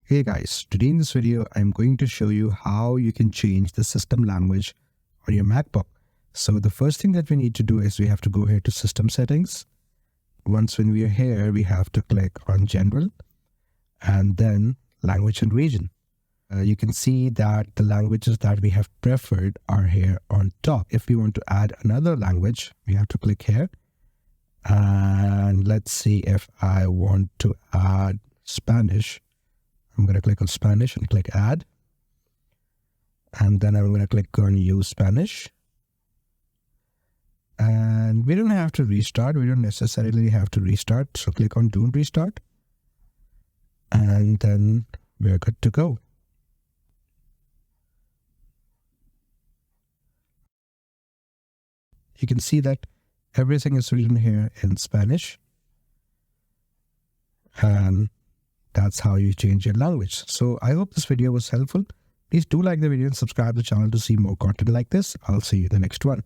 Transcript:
Hey guys, today in this video, I'm going to show you how you can change the system language on your MacBook. So the first thing that we need to do is we have to go here to System Settings. Once when we are here, we have to click on General and then Language and Region. You can see that the languages that we have preferred are here on top. If we want to add another language, we have to click here. And let's see if I want to add Spanish. I'm going to click on Spanish and click Add. And then I'm going to click on Use Spanish. And we don't have to restart. We don't necessarily have to restart. So click on Don't Restart. And then we're good to go. You can see that everything is written here in Spanish. And that's how you change your language. So I hope this video was helpful. Please do like the video and subscribe to the channel to see more content like this. I'll see you in the next one.